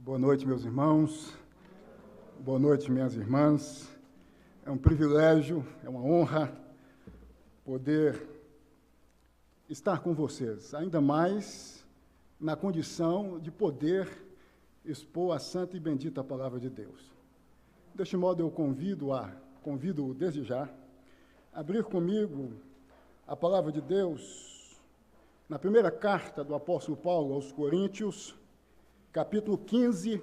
Boa noite, meus irmãos. Boa noite, minhas irmãs. É um privilégio, é uma honra poder estar com vocês, ainda mais na condição de poder expor a santa e bendita palavra de Deus. Deste modo, eu convido desde já a abrir comigo a palavra de Deus na primeira carta do apóstolo Paulo aos Coríntios, capítulo 15,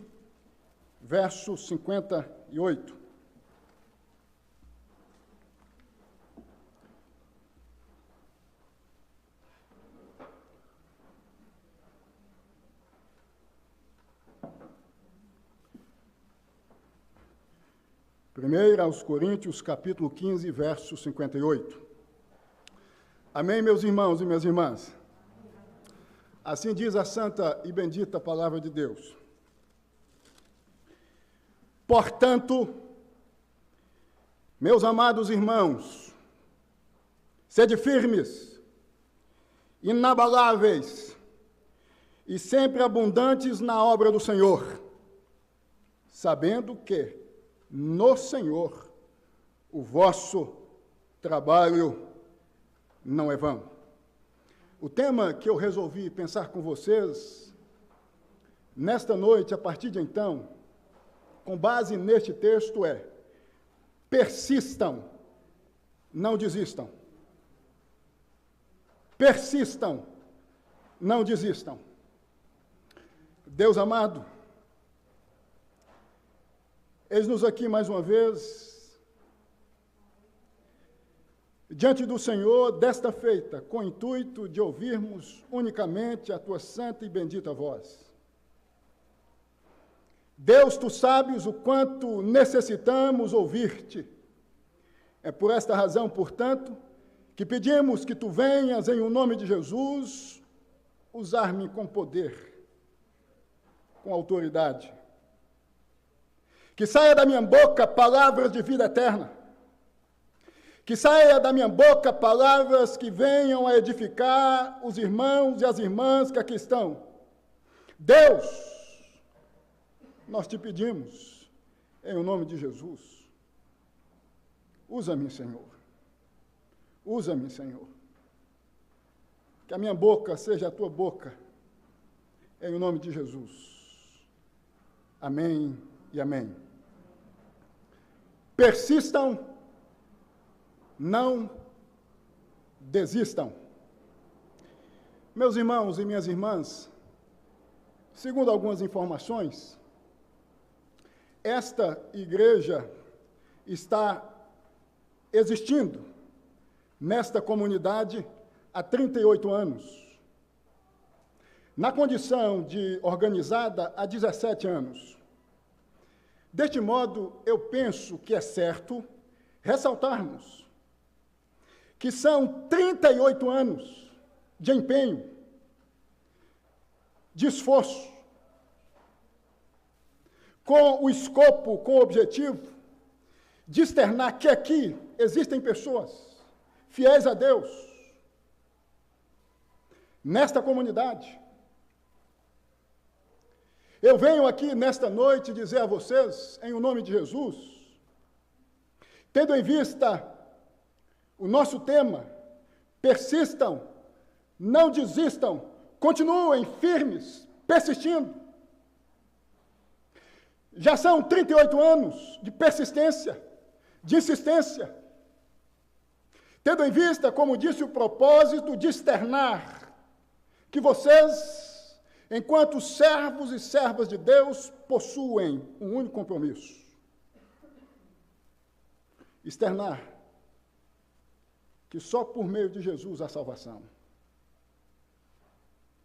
verso 58. Primeira aos Coríntios, capítulo 15, verso 58. Amém, meus irmãos e minhas irmãs? Assim diz a santa e bendita palavra de Deus. Portanto, meus amados irmãos, sede firmes, inabaláveis e sempre abundantes na obra do Senhor, sabendo que no Senhor o vosso trabalho não é vão. O tema que eu resolvi pensar com vocês nesta noite, a partir de então, com base neste texto, é: persistam, não desistam. Persistam, não desistam. Deus amado, eis-nos aqui mais uma vez, diante do Senhor, desta feita, com o intuito de ouvirmos unicamente a tua santa e bendita voz. Deus, tu sabes o quanto necessitamos ouvir-te. É por esta razão, portanto, que pedimos que tu venhas, em o nome de Jesus, usar-me com poder, com autoridade. Que saia da minha boca palavras de vida eterna. Que saia da minha boca palavras que venham a edificar os irmãos e as irmãs que aqui estão. Deus, nós te pedimos, em o nome de Jesus, usa-me, Senhor. Usa-me, Senhor. Que a minha boca seja a tua boca, em o nome de Jesus. Amém e amém. Persistam, não desistam. Meus irmãos e minhas irmãs, segundo algumas informações, esta igreja está existindo nesta comunidade há 38 anos, na condição de organizada há 17 anos. Deste modo, eu penso que é certo ressaltarmos que são 38 anos de empenho, de esforço, com o escopo, com o objetivo de externar que aqui existem pessoas fiéis a Deus, nesta comunidade. Eu venho aqui nesta noite dizer a vocês, em o nome de Jesus, tendo em vista o nosso tema, persistam, não desistam, continuem firmes, persistindo. Já são 38 anos de persistência, de insistência, tendo em vista, como disse, o propósito de externar que vocês, enquanto servos e servas de Deus, possuem um único compromisso: externar que só por meio de Jesus há salvação.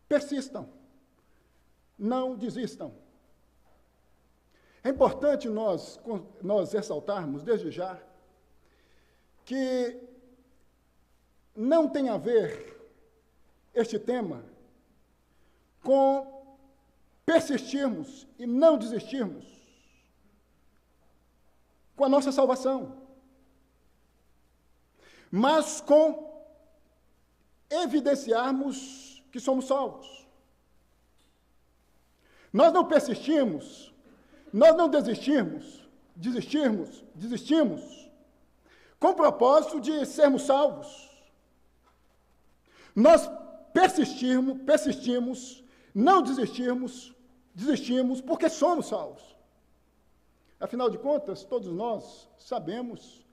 Persistam, não desistam. É importante nós ressaltarmos, desde já, que não tem a ver este tema com persistirmos e não desistirmos com a nossa salvação, mas com evidenciarmos que somos salvos. Nós não persistimos, nós não desistimos com o propósito de sermos salvos. Nós persistimos, não desistimos porque somos salvos. Afinal de contas, todos nós sabemos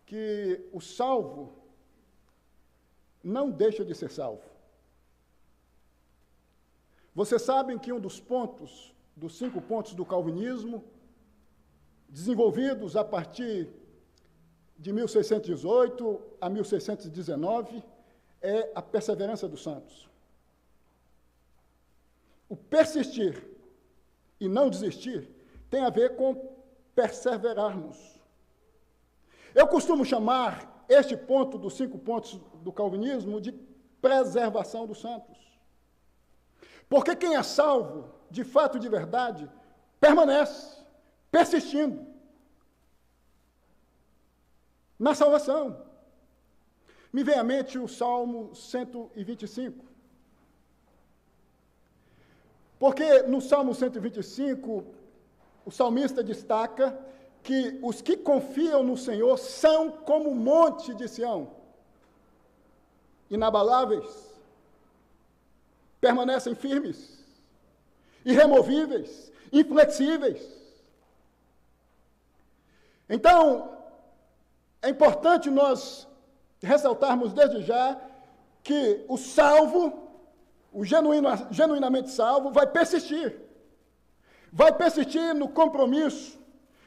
que o salvo não deixa de ser salvo. Vocês sabem que um dos 5 pontos do calvinismo, desenvolvidos a partir de 1618 a 1619, é a perseverança dos santos. O persistir e não desistir tem a ver com perseverarmos. Eu costumo chamar este ponto dos 5 pontos do calvinismo de preservação dos santos. Porque quem é salvo, de fato, de verdade, permanece, persistindo na salvação. Me vem à mente o Salmo 125. Porque no Salmo 125, o salmista destaca que os que confiam no Senhor são como o monte de Sião, inabaláveis, permanecem firmes, irremovíveis, inflexíveis. Então, é importante nós ressaltarmos desde já que o salvo, o genuinamente salvo, vai persistir no compromisso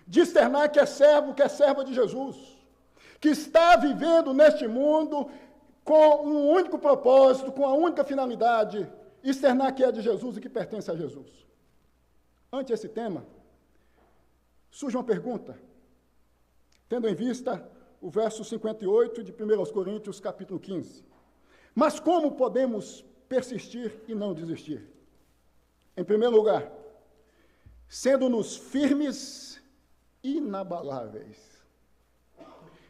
de externar que é servo, que é serva de Jesus, que está vivendo neste mundo com um único propósito, com a única finalidade, externar que é de Jesus e que pertence a Jesus. Ante esse tema, surge uma pergunta, tendo em vista o verso 58 de 1 Coríntios, capítulo 15. Mas como podemos persistir e não desistir? Em primeiro lugar, sendo-nos firmes, inabaláveis.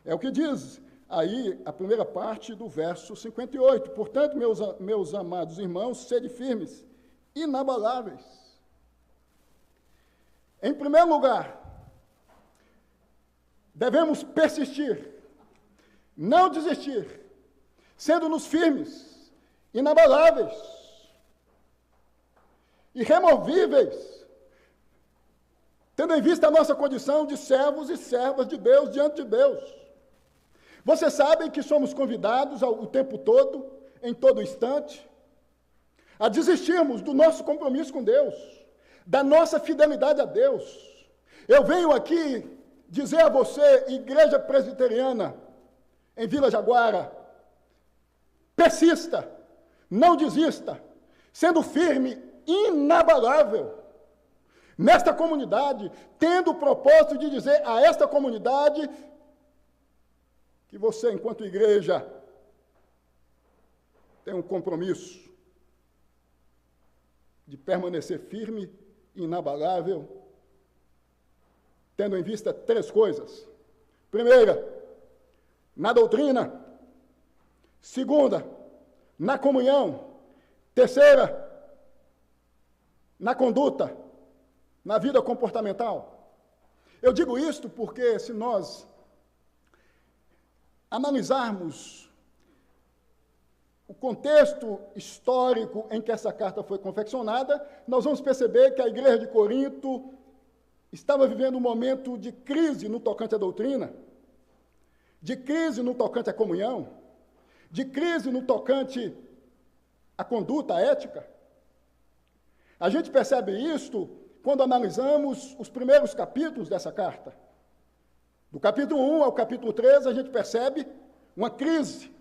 É o que diz aí a primeira parte do verso 58. Portanto, meus amados irmãos, sede firmes, inabaláveis. Em primeiro lugar, devemos persistir, não desistir, sendo-nos firmes, inabaláveis, irremovíveis, tendo em vista a nossa condição de servos e servas de Deus diante de Deus. Vocês sabem que somos convidados o tempo todo, em todo instante, a desistirmos do nosso compromisso com Deus, da nossa fidelidade a Deus. Eu venho aqui dizer a você, Igreja Presbiteriana, em Vila Jaguara, persista, não desista, sendo firme, inabalável, nesta comunidade, tendo o propósito de dizer a esta comunidade que você, enquanto igreja, tem um compromisso de permanecer firme e inabalável, tendo em vista 3 coisas. Primeira, na doutrina. Segunda, na comunhão. Terceira, na conduta, na vida comportamental. Eu digo isto porque, se nós analisarmos o contexto histórico em que essa carta foi confeccionada, nós vamos perceber que a igreja de Corinto estava vivendo um momento de crise no tocante à doutrina, de crise no tocante à comunhão, de crise no tocante à conduta, à ética. A gente percebe isto quando analisamos os primeiros capítulos dessa carta. Do capítulo 1 ao capítulo 13, a gente percebe uma crise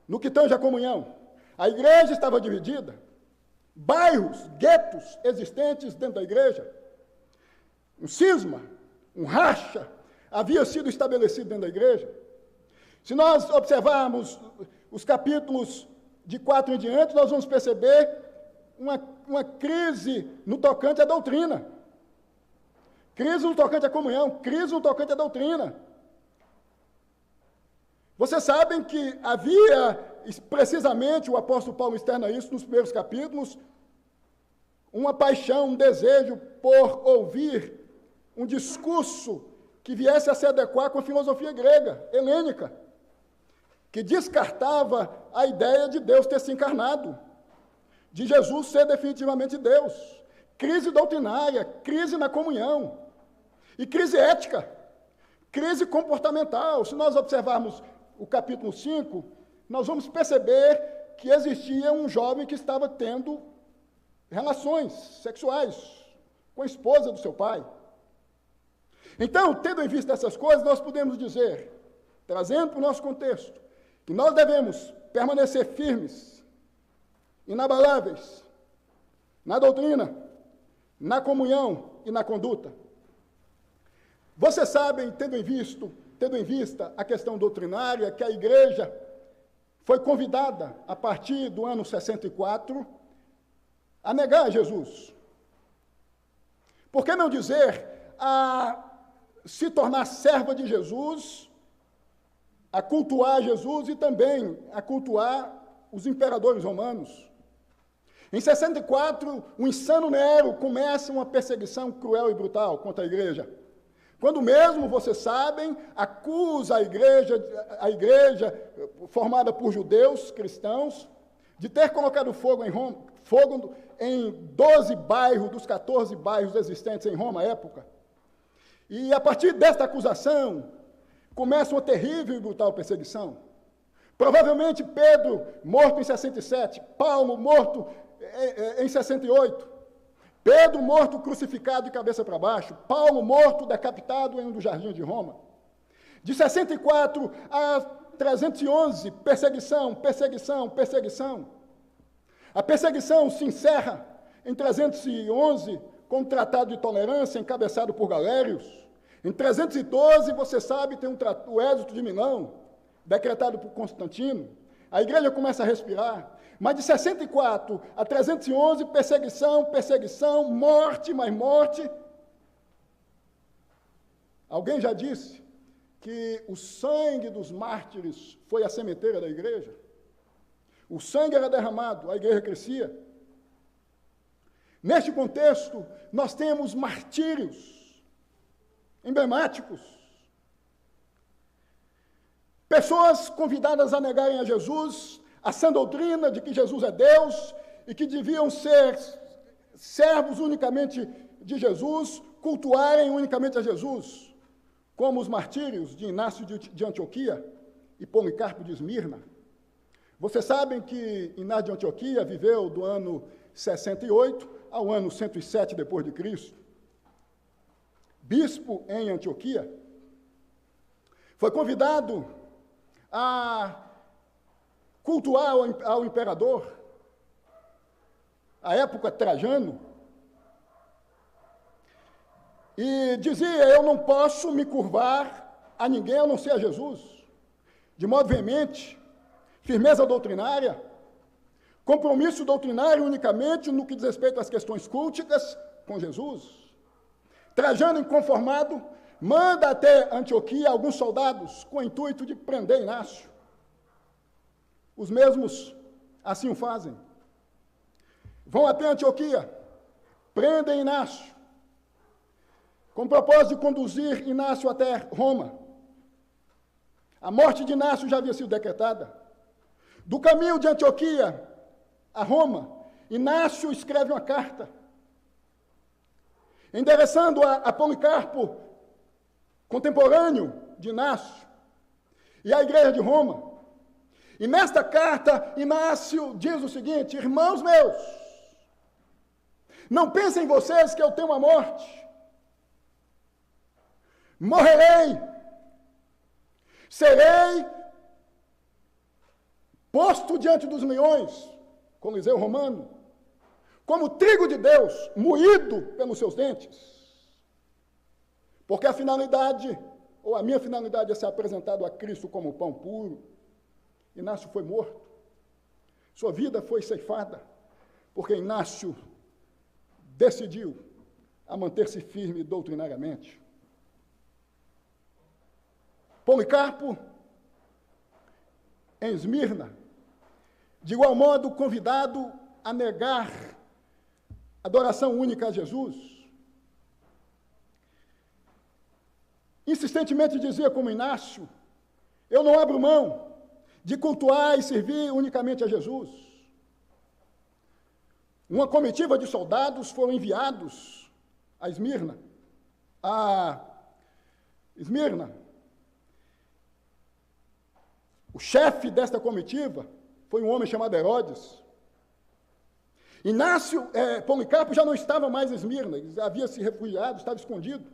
no que tange à comunhão. A igreja estava dividida, bairros, guetos existentes dentro da igreja, um cisma, um racha, havia sido estabelecido dentro da igreja. Se nós observarmos os capítulos de 4 em diante, nós vamos perceber uma crise no tocante à doutrina, crise no tocante à comunhão, crise no tocante à doutrina. Vocês sabem que havia, precisamente, o apóstolo Paulo externa isso nos primeiros capítulos, uma paixão, um desejo por ouvir um discurso que viesse a se adequar com a filosofia grega, helênica, que descartava a ideia de Deus ter se encarnado, de Jesus ser definitivamente Deus. Crise doutrinária, crise na comunhão, e crise ética, crise comportamental. Se nós observarmos o capítulo 5, nós vamos perceber que existia um jovem que estava tendo relações sexuais com a esposa do seu pai. Então, tendo em vista essas coisas, nós podemos dizer, trazendo para o nosso contexto, que nós devemos permanecer firmes, inabaláveis, na doutrina, na comunhão e na conduta. Vocês sabem, tendo em vista a questão doutrinária, que a igreja foi convidada, a partir do ano 64, a negar Jesus. Por que não dizer a se tornar serva de Jesus, a cultuar Jesus e também a cultuar os imperadores romanos? Em 64, o insano Nero começa uma perseguição cruel e brutal contra a igreja. Quando mesmo, vocês sabem, acusa a igreja formada por judeus, cristãos, de ter colocado fogo em 12 bairros dos 14 bairros existentes em Roma à época. E a partir desta acusação, começa uma terrível e brutal perseguição. Provavelmente Pedro, morto em 67, Paulo, morto em 68, Pedro, morto crucificado de cabeça para baixo, Paulo, morto decapitado em um dos jardins de Roma. De 64 a 311, perseguição, perseguição, perseguição. A perseguição se encerra em 311 com o Tratado de Tolerância, encabeçado por Galérios. Em 312, você sabe, tem o Edito de Milão, decretado por Constantino. A igreja começa a respirar. Mas de 64 a 311, perseguição, perseguição, morte, mais morte. Alguém já disse que o sangue dos mártires foi a sementeira da igreja. O sangue era derramado, a igreja crescia. Neste contexto, nós temos martírios emblemáticos. Pessoas convidadas a negarem a Jesus, a sã doutrina de que Jesus é Deus e que deviam ser servos unicamente de Jesus, cultuarem unicamente a Jesus, como os martírios de Inácio de Antioquia e Policarpo de Esmirna. Vocês sabem que Inácio de Antioquia viveu do ano 68 ao ano 107 depois de Cristo. Bispo em Antioquia, foi convidado a cultuar ao imperador, à época Trajano, e dizia: eu não posso me curvar a ninguém a não ser a Jesus, de modo veemente, firmeza doutrinária, compromisso doutrinário unicamente no que diz respeito às questões culticas com Jesus. Trajano, inconformado, manda até Antioquia alguns soldados com o intuito de prender Inácio. Os mesmos assim o fazem. Vão até Antioquia, prendem Inácio, com o propósito de conduzir Inácio até Roma. A morte de Inácio já havia sido decretada. Do caminho de Antioquia a Roma, Inácio escreve uma carta, endereçando a Policarpo, contemporâneo de Inácio, e à igreja de Roma. E nesta carta, Inácio diz o seguinte: irmãos meus, não pensem vocês que eu tenho uma morte. Morrerei, serei posto diante dos leões, Coliseu Romano, como trigo de Deus, moído pelos seus dentes. Porque a finalidade, ou a minha finalidade, é ser apresentado a Cristo como pão puro. Inácio foi morto, sua vida foi ceifada, porque Inácio decidiu a manter-se firme doutrinariamente. Policarpo, em Esmirna, de igual modo convidado a negar adoração única a Jesus, insistentemente dizia como Inácio, eu não abro mão de cultuar e servir unicamente a Jesus. Uma comitiva de soldados foram enviados a Esmirna. O chefe desta comitiva foi um homem chamado Herodes. Policarpo já não estava mais em Esmirna, ele havia se refugiado, estava escondido.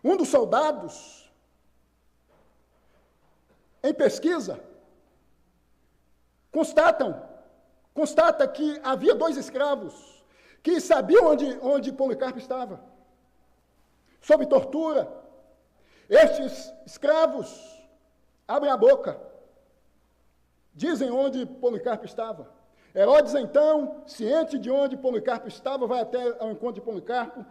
Um dos soldados, em pesquisa, constata que havia 2 escravos que sabiam onde Policarpo estava. Sob tortura, estes escravos abrem a boca, dizem onde Policarpo estava. Herodes, então, ciente de onde Policarpo estava, vai até ao encontro de Policarpo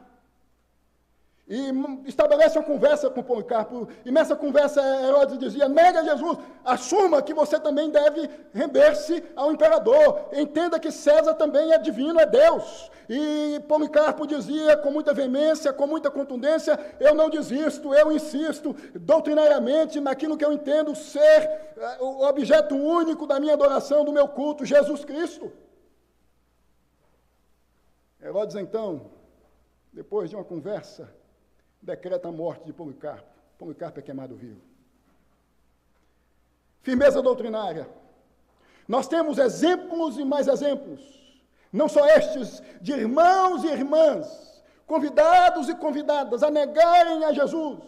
e estabelece uma conversa com Policarpo. E nessa conversa, Herodes dizia, nega Jesus, assuma que você também deve render-se ao imperador. Entenda que César também é divino, é Deus. E Policarpo dizia com muita veemência, com muita contundência, eu não desisto, eu insisto doutrinariamente naquilo que eu entendo ser o objeto único da minha adoração, do meu culto, Jesus Cristo. Herodes, então, depois de uma conversa, decreta a morte de Policarpo. Policarpo é queimado vivo. Firmeza doutrinária. Nós temos exemplos e mais exemplos. Não só estes de irmãos e irmãs, convidados e convidadas a negarem a Jesus,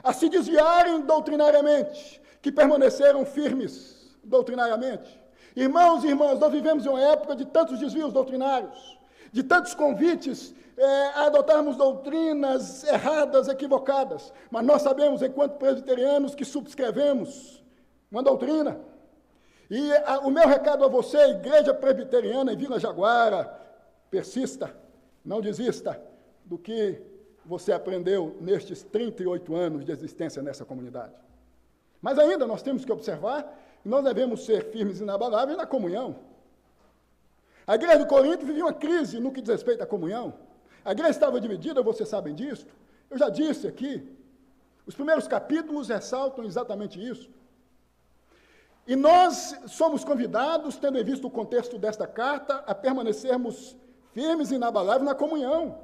a se desviarem doutrinariamente, que permaneceram firmes doutrinariamente. Irmãos e irmãs, nós vivemos em uma época de tantos desvios doutrinários, de tantos convites a adotarmos doutrinas erradas, equivocadas, mas nós sabemos, enquanto presbiterianos, que subscrevemos uma doutrina. E o meu recado a você, igreja presbiteriana em Vila Jaguara, persista, não desista do que você aprendeu nestes 38 anos de existência nessa comunidade. Mas ainda nós temos que observar que nós devemos ser firmes e inabaláveis na comunhão. A igreja de Corinto vivia uma crise no que diz respeito à comunhão. A igreja estava dividida, vocês sabem disso. Eu já disse aqui, os primeiros capítulos ressaltam exatamente isso. E nós somos convidados, tendo em vista o contexto desta carta, a permanecermos firmes e inabaláveis na comunhão.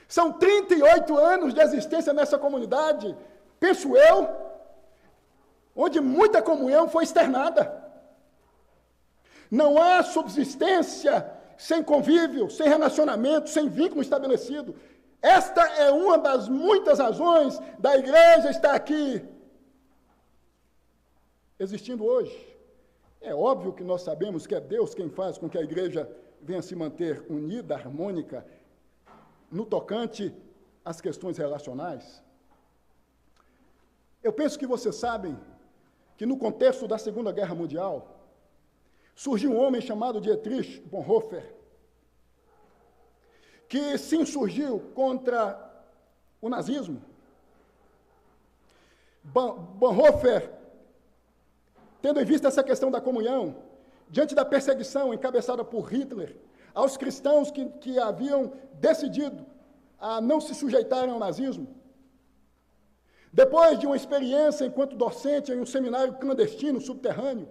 São 38 anos de existência nessa comunidade, penso eu, onde muita comunhão foi externada. Não há subsistência sem convívio, sem relacionamento, sem vínculo estabelecido. Esta é uma das muitas razões da igreja estar aqui existindo hoje. É óbvio que nós sabemos que é Deus quem faz com que a igreja venha se manter unida, harmônica, no tocante às questões relacionais. Eu penso que vocês sabem que no contexto da Segunda Guerra Mundial, surgiu um homem chamado Dietrich Bonhoeffer, que se insurgiu contra o nazismo. Bonhoeffer, tendo em vista essa questão da comunhão, diante da perseguição encabeçada por Hitler, aos cristãos que haviam decidido a não se sujeitarem ao nazismo, depois de uma experiência enquanto docente em um seminário clandestino, subterrâneo,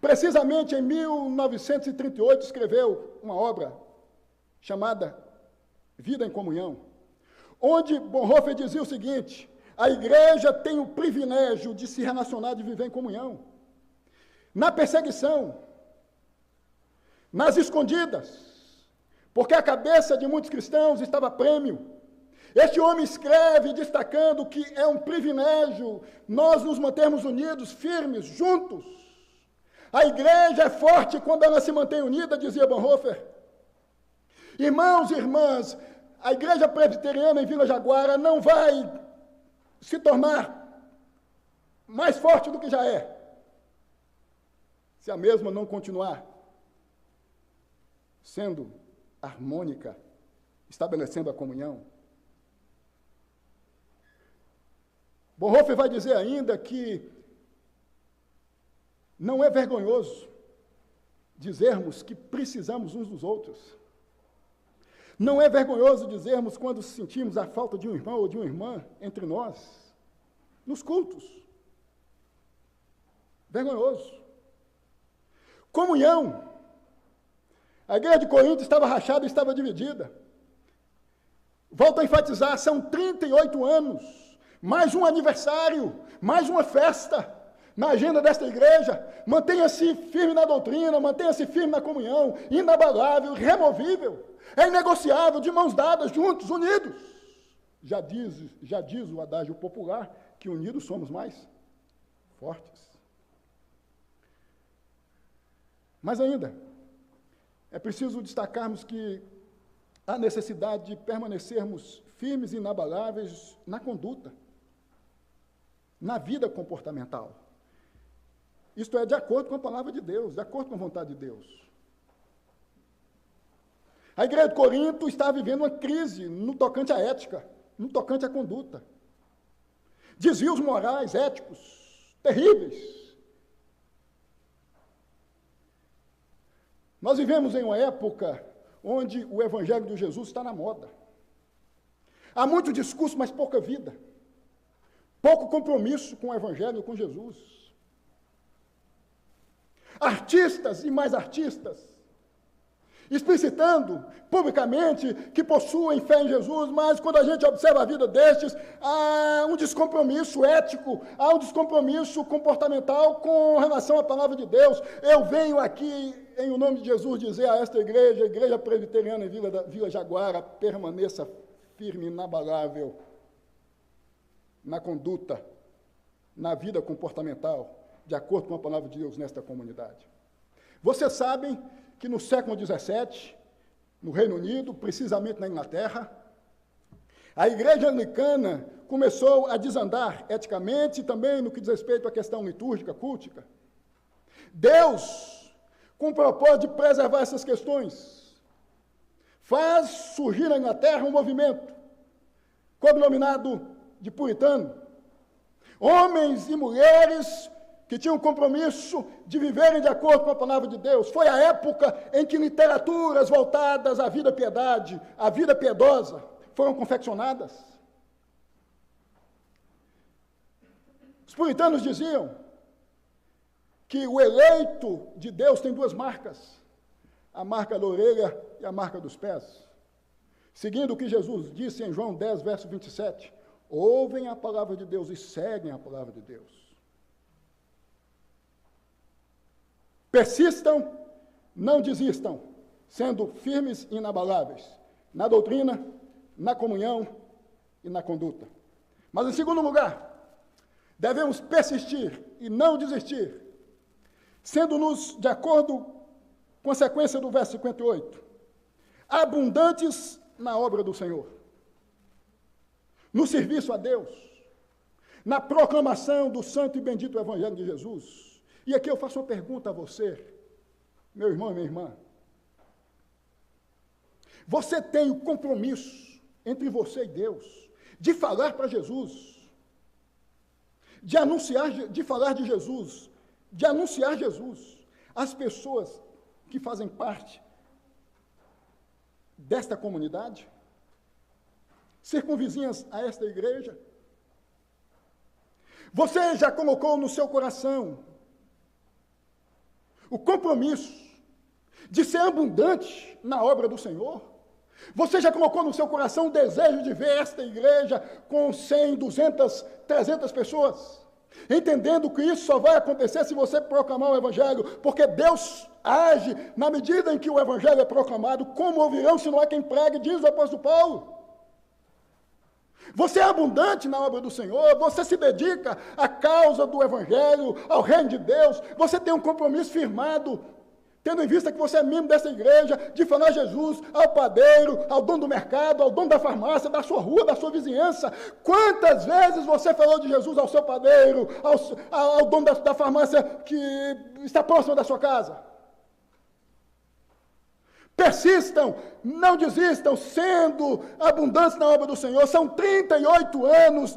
precisamente em 1938, escreveu uma obra chamada Vida em Comunhão, onde Bonhoeffer dizia o seguinte: a igreja tem o privilégio de se relacionar, de viver em comunhão. Na perseguição, nas escondidas, porque a cabeça de muitos cristãos estava a prêmio. Este homem escreve destacando que é um privilégio nós nos mantermos unidos, firmes, juntos. A igreja é forte quando ela se mantém unida, dizia Bonhoeffer. Irmãos e irmãs, a igreja presbiteriana em Vila Jaguara não vai se tornar mais forte do que já é, se a mesma não continuar sendo harmônica, estabelecendo a comunhão. Bonhoeffer vai dizer ainda que não é vergonhoso dizermos que precisamos uns dos outros. Não é vergonhoso dizermos quando sentimos a falta de um irmão ou de uma irmã entre nós, nos cultos. Vergonhoso. Comunhão. A igreja de Corinto estava rachada e estava dividida. Volto a enfatizar, são 38 anos, mais um aniversário, mais uma festa na agenda desta igreja. Mantenha-se firme na doutrina, mantenha-se firme na comunhão, inabalável, irremovível, é inegociável, de mãos dadas, juntos, unidos. Já diz o adágio popular que unidos somos mais fortes. Mas ainda, é preciso destacarmos que há necessidade de permanecermos firmes e inabaláveis na conduta, na vida comportamental. Isto é, de acordo com a palavra de Deus, de acordo com a vontade de Deus. A igreja de Corinto está vivendo uma crise no tocante à ética, no tocante à conduta. Desvios morais, éticos, terríveis. Nós vivemos em uma época onde o Evangelho de Jesus está na moda. Há muito discurso, mas pouca vida. Pouco compromisso com o Evangelho, com Jesus. Artistas e mais artistas, explicitando publicamente que possuem fé em Jesus, mas quando a gente observa a vida destes, há um descompromisso ético, há um descompromisso comportamental com relação à palavra de Deus. Eu venho aqui, em o nome de Jesus, dizer a esta igreja, a Igreja Presbiteriana em Vila Jaguara, permaneça firme, inabalável na conduta, na vida comportamental, de acordo com a palavra de Deus nesta comunidade. Vocês sabem que no século XVII, no Reino Unido, precisamente na Inglaterra, a igreja anglicana começou a desandar eticamente e também no que diz respeito à questão litúrgica, cultica. Deus, com o propósito de preservar essas questões, faz surgir na Inglaterra um movimento, cognominado de puritano. Homens e mulheres que tinham o compromisso de viverem de acordo com a palavra de Deus. Foi a época em que literaturas voltadas à vida piedade, à vida piedosa, foram confeccionadas. Os puritanos diziam que o eleito de Deus tem duas marcas, a marca da orelha e a marca dos pés. Seguindo o que Jesus disse em João 10, verso 27, ouvem a palavra de Deus e seguem a palavra de Deus. Persistam, não desistam, sendo firmes e inabaláveis na doutrina, na comunhão e na conduta. Mas, em segundo lugar, devemos persistir e não desistir, sendo-nos, de acordo com a sequência do verso 58, abundantes na obra do Senhor, no serviço a Deus, na proclamação do santo e bendito Evangelho de Jesus. E aqui eu faço uma pergunta a você, meu irmão e minha irmã. Você tem o compromisso entre você e Deus de falar para Jesus, de anunciar, de falar de Jesus, de anunciar Jesus às pessoas que fazem parte desta comunidade, circunvizinhas a esta igreja? Você já colocou no seu coração o compromisso de ser abundante na obra do Senhor? Você já colocou no seu coração o desejo de ver esta igreja com 100, 200, 300 pessoas? Entendendo que isso só vai acontecer se você proclamar o Evangelho, porque Deus age na medida em que o Evangelho é proclamado. Como ouvirão se não há quem pregue, diz o apóstolo Paulo. Você é abundante na obra do Senhor, você se dedica à causa do Evangelho, ao reino de Deus, você tem um compromisso firmado, tendo em vista que você é membro dessa igreja, de falar Jesus ao padeiro, ao dono do mercado, ao dono da farmácia, da sua rua, da sua vizinhança. Quantas vezes você falou de Jesus ao seu padeiro, ao dono da farmácia que está próximo da sua casa? Persistam, não desistam, sendo abundantes na obra do Senhor. São 38 anos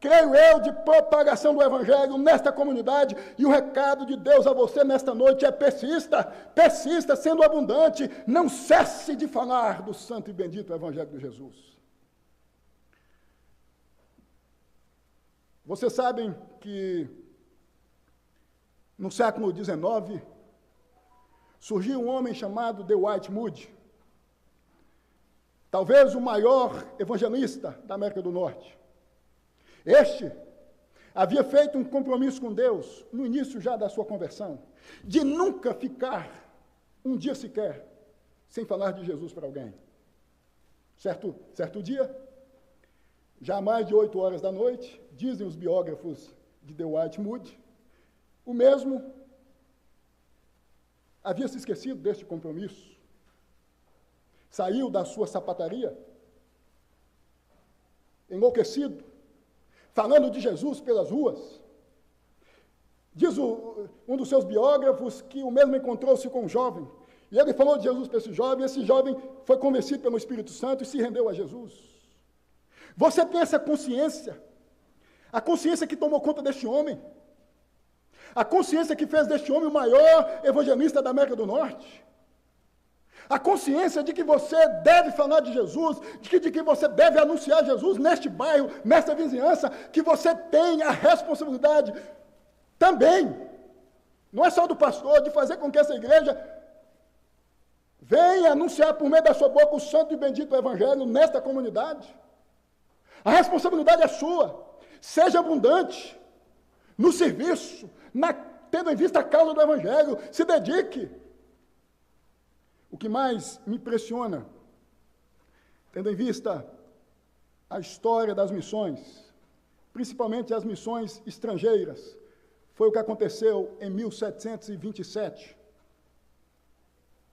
creio eu, de propagação do Evangelho nesta comunidade, e o recado de Deus a você nesta noite é: persista sendo abundante, não cesse de falar do santo e bendito Evangelho de Jesus. Vocês sabem que no século XIX surgiu um homem chamado Dwight Moody, talvez o maior evangelista da América do Norte. Este havia feito um compromisso com Deus, no início já da sua conversão, de nunca ficar um dia sequer sem falar de Jesus para alguém. Certo dia, já mais de 8 horas da noite, dizem os biógrafos de Dwight Moody, o mesmo havia se esquecido deste compromisso. Saiu da sua sapataria, enlouquecido, falando de Jesus pelas ruas. Diz um dos seus biógrafos que o mesmo encontrou-se com um jovem, e ele falou de Jesus para esse jovem foi convencido pelo Espírito Santo e se rendeu a Jesus. Você tem essa consciência, a consciência que tomou conta deste homem, a consciência que fez deste homem o maior evangelista da América do Norte, a consciência de que você deve falar de Jesus, de que você deve anunciar Jesus neste bairro, nesta vizinhança, que você tem a responsabilidade também, não é só do pastor, de fazer com que essa igreja venha anunciar por meio da sua boca o santo e bendito evangelho nesta comunidade. A responsabilidade é sua. Seja abundante no serviço, tendo em vista a causa do evangelho, se dedique. O que mais me impressiona, tendo em vista a história das missões, principalmente as missões estrangeiras, foi o que aconteceu em 1727,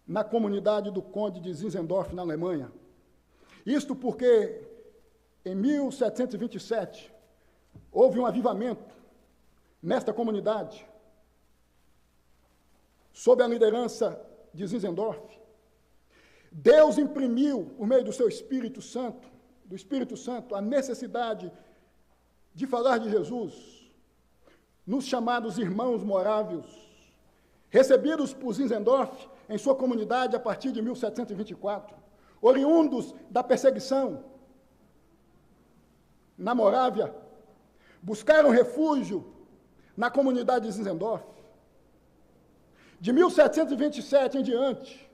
na comunidade do Conde de Zinzendorf, na Alemanha. Isto porque, em 1727, houve um avivamento nesta comunidade, sob a liderança de Zinzendorf. Deus imprimiu, por meio do seu Espírito Santo, a necessidade de falar de Jesus nos chamados irmãos morávios, recebidos por Zinzendorf em sua comunidade a partir de 1724, oriundos da perseguição na Morávia, buscaram refúgio na comunidade de Zinzendorf. De 1727 em diante,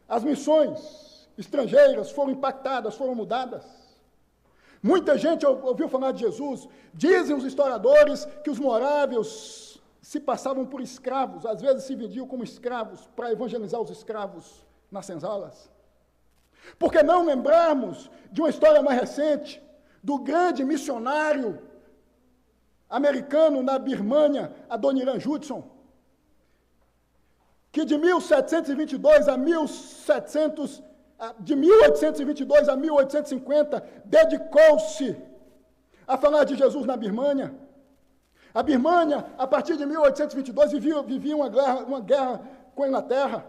as missões estrangeiras foram impactadas, foram mudadas. Muita gente ouviu falar de Jesus. Dizem os historiadores que os morávios se passavam por escravos, às vezes se vendiam como escravos para evangelizar os escravos nas senzalas. Por que não lembrarmos de uma história mais recente, do grande missionário americano na Birmânia, Adoniran Judson, que de 1822 a 1850, dedicou-se a falar de Jesus na Birmânia. A Birmânia, a partir de 1822, vivia uma guerra com a Inglaterra.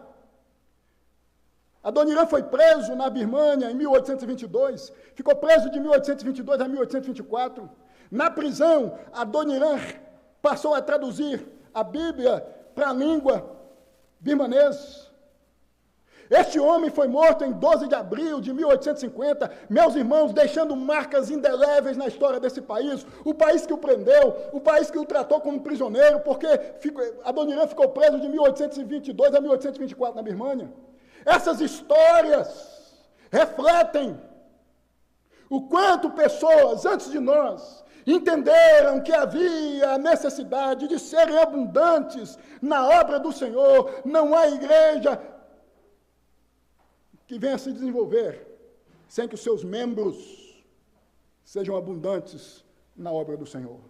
Adoniran foi preso na Birmânia em 1822, ficou preso de 1822 a 1824. Na prisão, Adoniran passou a traduzir a Bíblia para a língua birmanês. Este homem foi morto em 12 de abril de 1850, meus irmãos, deixando marcas indeléveis na história desse país, o país que o prendeu, o país que o tratou como prisioneiro, porque Adoniran ficou preso de 1822 a 1824 na Birmânia. Essas histórias refletem o quanto pessoas antes de nós entenderam que havia a necessidade de serem abundantes na obra do Senhor. Não há igreja que venha se desenvolver sem que os seus membros sejam abundantes na obra do Senhor.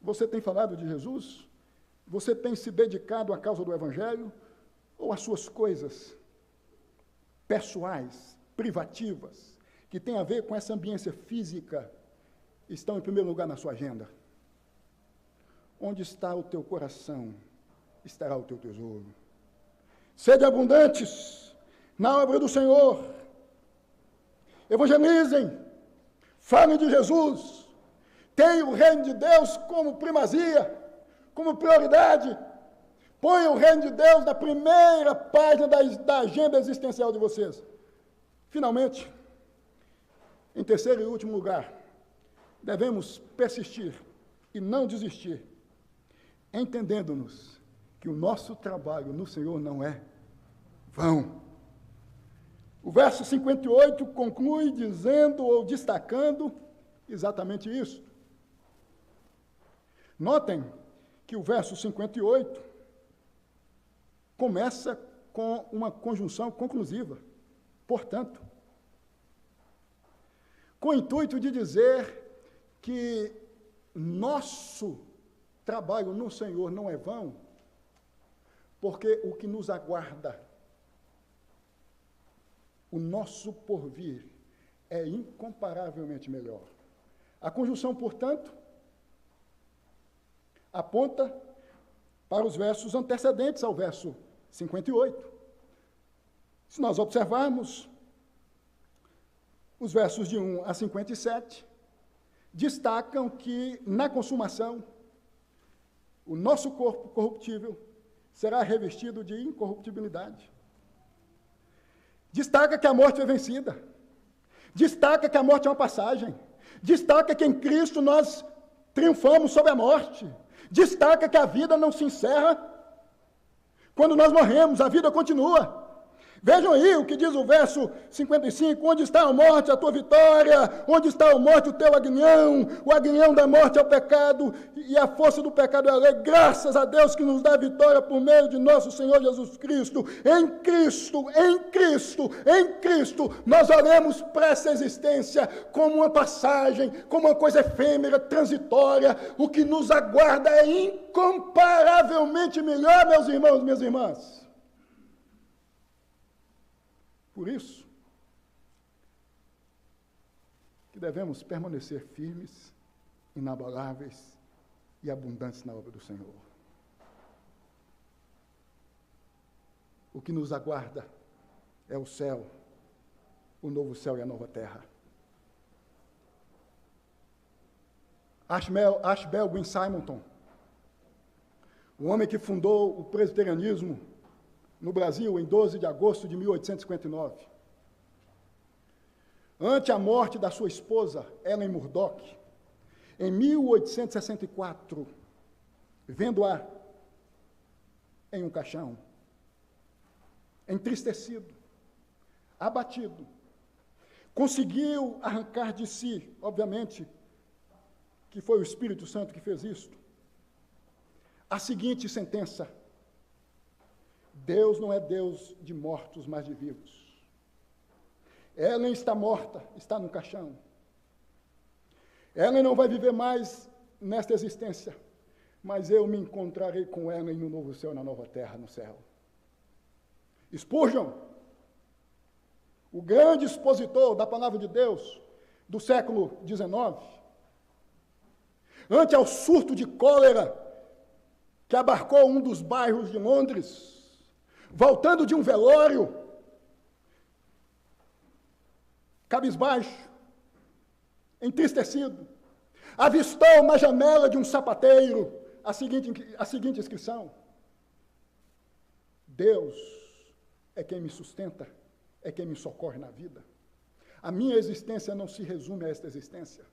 Você tem falado de Jesus? Você tem se dedicado à causa do Evangelho? Ou às suas coisas pessoais, privativas, que têm a ver com essa ambiência física, estão em primeiro lugar na sua agenda? Onde está o teu coração, estará o teu tesouro. Sede abundantes na obra do Senhor. Evangelizem, Fale de Jesus. Tenha o reino de Deus como primazia, como prioridade. Ponha o reino de Deus na primeira página da agenda existencial de vocês. Finalmente, em terceiro e último lugar, devemos persistir e não desistir, entendendo-nos que o nosso trabalho no Senhor não é vão. O verso 58 conclui dizendo ou destacando exatamente isso. Notem que o verso 58 começa com uma conjunção conclusiva. Portanto, com o intuito de dizer que nosso trabalho no Senhor não é vão, porque o que nos aguarda, o nosso porvir, é incomparavelmente melhor. A conjunção, portanto, aponta para os versos antecedentes ao verso 58. Se nós observarmos, os versos de 1 a 57 destacam que, na consumação, o nosso corpo corruptível será revestido de incorruptibilidade. Destaca que a morte é vencida. Destaca que a morte é uma passagem. Destaca que em Cristo nós triunfamos sobre a morte. Destaca que a vida não se encerra quando nós morremos, a vida continua. Vejam aí o que diz o verso 55, onde está a morte, a tua vitória, onde está a morte, o teu aguilhão, o aguilhão da morte é o pecado, e a força do pecado é a lei, graças a Deus que nos dá vitória por meio de nosso Senhor Jesus Cristo. Em Cristo, em Cristo, em Cristo, nós olhamos para essa existência como uma passagem, como uma coisa efêmera, transitória. O que nos aguarda é incomparavelmente melhor, meus irmãos, minhas irmãs. Por isso, que devemos permanecer firmes, inabaláveis e abundantes na obra do Senhor. O que nos aguarda é o céu, o novo céu e a nova terra. Ashbel Gwynne-Simonton, o homem que fundou o presbiterianismo no Brasil, em 12 de agosto de 1859. Ante a morte da sua esposa, Ellen Murdoch, em 1864, vendo-a em um caixão, entristecido, abatido, conseguiu arrancar de si, obviamente, que foi o Espírito Santo que fez isto, a seguinte sentença: Deus não é Deus de mortos, mas de vivos. Ellen está morta, está no caixão. Ellen não vai viver mais nesta existência, mas eu me encontrarei com Ellen no novo céu, na nova terra, no céu. Spurgeon, o grande expositor da palavra de Deus do século XIX, ante ao surto de cólera que abarcou um dos bairros de Londres, voltando de um velório, cabisbaixo, entristecido, avistou na janela de um sapateiro a seguinte inscrição: Deus é quem me sustenta, é quem me socorre na vida. A minha existência não se resume a esta existência.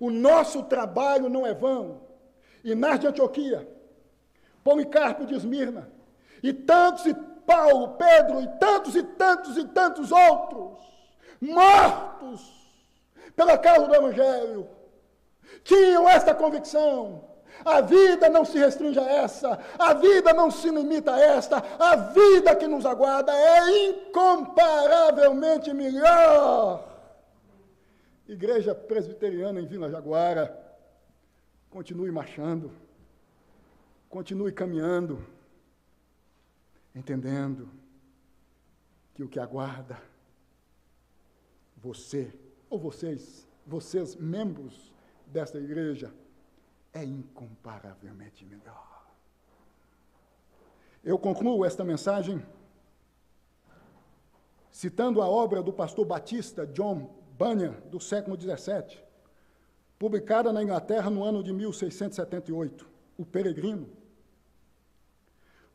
O nosso trabalho não é vão. Inás de Antioquia, Policarpo de Esmirna, e tantos, e Paulo, Pedro, e tantos outros, mortos pela causa do Evangelho, tinham esta convicção: a vida não se restringe a essa, a vida não se limita a esta, a vida que nos aguarda é incomparavelmente melhor. Igreja Presbiteriana em Vila Jaguara, continue marchando, continue caminhando, entendendo que o que aguarda você, ou vocês membros desta igreja, é incomparavelmente melhor. Eu concluo esta mensagem citando a obra do pastor batista John Bunyan, do século XVII, publicada na Inglaterra no ano de 1678, O Peregrino.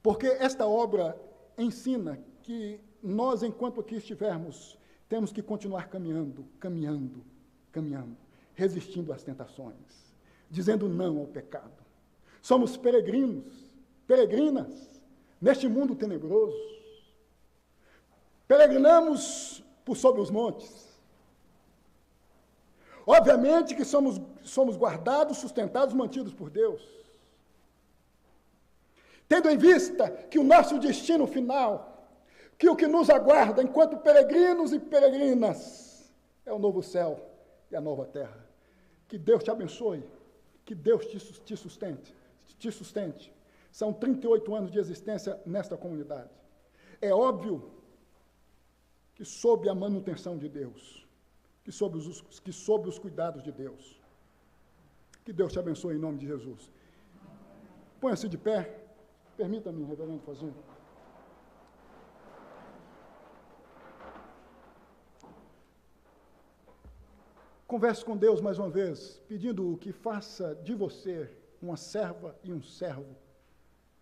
Porque esta obra ensina que nós, enquanto aqui estivermos, temos que continuar caminhando, resistindo às tentações, dizendo não ao pecado. Somos peregrinos, peregrinas, neste mundo tenebroso. Peregrinamos por sobre os montes. Obviamente que somos guardados, sustentados, mantidos por Deus. Tendo em vista que o nosso destino final, que o que nos aguarda enquanto peregrinos e peregrinas, é o novo céu e a nova terra. Que Deus te abençoe, que Deus te sustente. São 38 anos de existência nesta comunidade. É óbvio que sob a manutenção de Deus, que sob os cuidados de Deus. Que Deus te abençoe em nome de Jesus. Ponha-se de pé. Permita-me, reverendo, fazer. Converse com Deus mais uma vez, pedindo que faça de você uma serva e um servo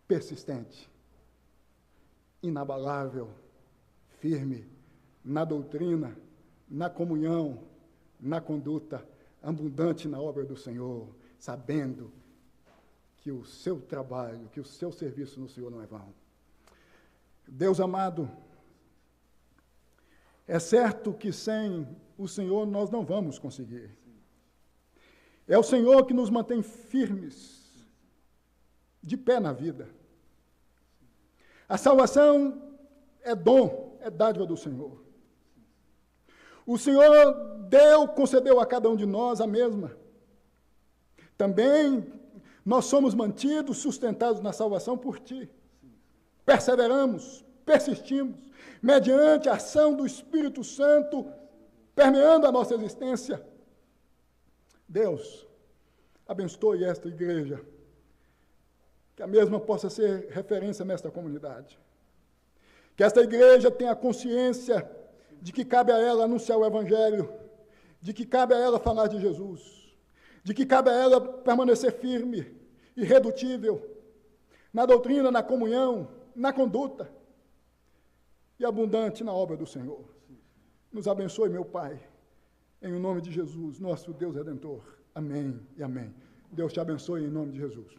persistente, inabalável, firme, na doutrina, na comunhão, na conduta, abundante na obra do Senhor, sabendo que o seu trabalho, que o seu serviço no Senhor não é vão. Deus amado, é certo que sem o Senhor nós não vamos conseguir. É o Senhor que nos mantém firmes, de pé na vida. A salvação é dom, é dádiva do Senhor. O Senhor concedeu a cada um de nós a mesma. Também nós somos mantidos, sustentados na salvação por Ti. Perseveramos, persistimos, mediante a ação do Espírito Santo, permeando a nossa existência. Deus, abençoe esta igreja, que a mesma possa ser referência nesta comunidade. Que esta igreja tenha consciência de que cabe a ela anunciar o Evangelho, de que cabe a ela falar de Jesus, de que cabe a ela permanecer firme, irredutível, na doutrina, na comunhão, na conduta, e abundante na obra do Senhor. Nos abençoe, meu Pai, em nome de Jesus, nosso Deus Redentor. Amém e amém. Deus te abençoe em nome de Jesus.